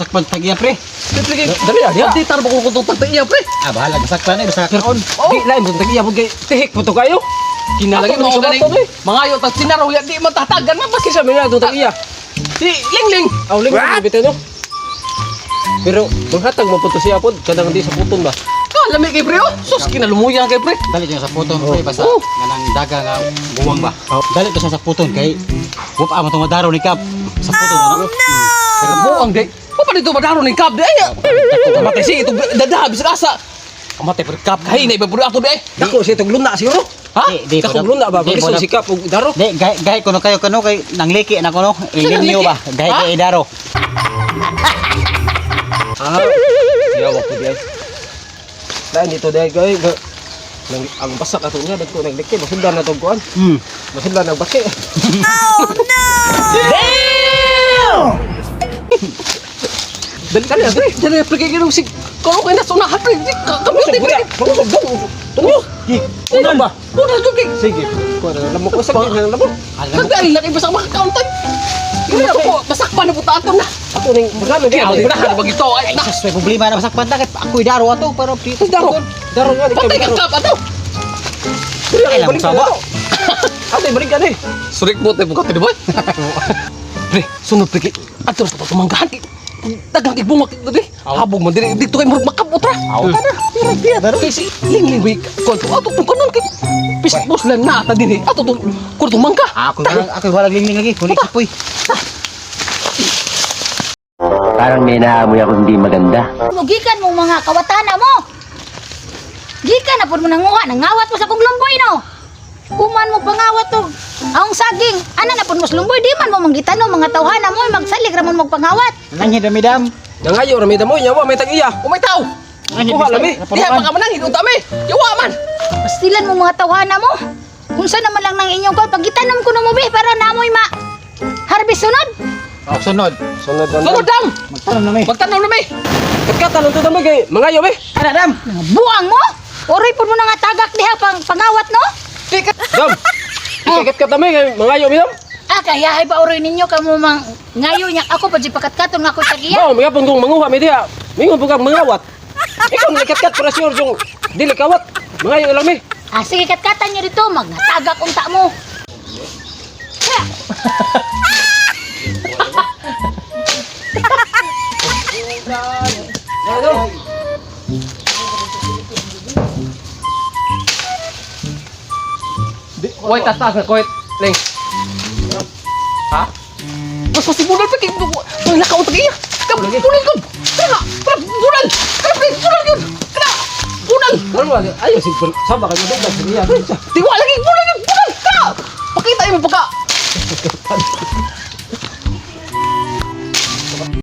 sakpan tag-iya, pre. Dali ya. Di tar ko kung tag-iya pre. Ah, bahala sakpan eh basta kaon. Di lain mo tag-iya mo kay tihik mo to kayo. Kinalagi mo sa bato eh. Mangayo tag sinaraw ya di matatagan man basi sa mina tag-iya. Si Lingling. Aw Lingling bitaw no. Pero manghatag mo puto siya pod kadang di sa puton ba. Lami kay pre oh. Sus kinalumuyan kay pre. Dali siya sa puton, pre, basta kanang daga nga buwang ba. Dali to siya sa puton kay wa pa mo tong madaro ni Kap sa puton ano. Pero buang di. Pa dito madaro ning kap di ay. Kamatay si ito dadaha bisag asa. Kamatay per kap kahi na ibaburo ato di ay. Dako si itong luna siguro. Ha? Di Dako luna ba? Bagis si kap ug daro. Di gay kuno kayo kano kay nangliki na kuno. Ilinyo ba? Gay daro. Ah. Yawa ko di ay. Lain dito di ay gay. Ang basak ato niya dagko nagliki masundan na tong kuan. Masundan ang baki. Oh no! Dali kali pre. Dali pre kay ganung sig. Kung kay na sunahan pre. Kami di pre. Tunyo. Ano ba? Una dugi. Sige. Kuan na mo ko sa kanya na mo. Dali laki basak makakauntan. Hindi ako basak pa na buta ato na. Ato ning magano di ako na bagito ay na. Sus, may problema na sakpan ta kay ako daro ato pero dito. Daro. Daro nga di Patay ka ka ato. Ay lang sawa. Ate balik ka ni. Surik mo tayo buka boy. Pre, sunod pre. Ato sa tumanggahan. Dagang ibong makikita habog man diri dito kay murag makabot ra. Kana. Tira daro kasi lingling ko ato tong kanon kay pisbos lang na ata dinhi. Ato tong kurtong mangka. Ako wala lingling lagi kunik sipoy. Parang may naamoy ako hindi maganda. Mugikan mo mga kawatana mo. Gikan na po mo nanguha, nangawat mo sa kong lumboy no. Kuman mo pangawat to. Ang saging, ana na po mo sa lumboy, di man mo manggitano mga tawhana mo, magsalig ramon magpangawat. Nangi dami-dam. Nangayo ra mi damo nyawa may tag-iya. Umay taw. Kuha lami. Diha pa ka manangin unta mi. Yawa man. Pastilan mo mga tawhana mo. Unsa naman lang nang inyong kon pagitanom ko na mo be para namoy ma harvest sunod. Oh, sunod. Sunod dam. Magtanong na mi. Magtanaw na mi. Pagkatanon to damo kay mangayo mi. Ana dam. Buang mo. Oray po mo na nga tagak diha pangawat no. Dam. Ikat ka tami kay mangayo mi dam. Kaya hay ba oray ninyo kamo mang ngayo nya ako pa di pakatkaton nga ako tagiya. Mo mga pang manguha mi diha. Mingon pag mangawat. Ikaw nakat-kat para sure yung dili kawat. Mangayo lang mi. Sige katkatan nyo dito, magtagak unta mo. Wait, tatas na koit. Ling. Ha? Mas pasibulan pa kayo. Ang lakaw tagiya. Kabulan ko. Kaya bulan. Bulan yun. Kaya bulan. Ano ba? Ayaw, sama ka nyo doon. Tiwa lagi. Bulan yun. Bulan. Kaya. Pakita mo pagka.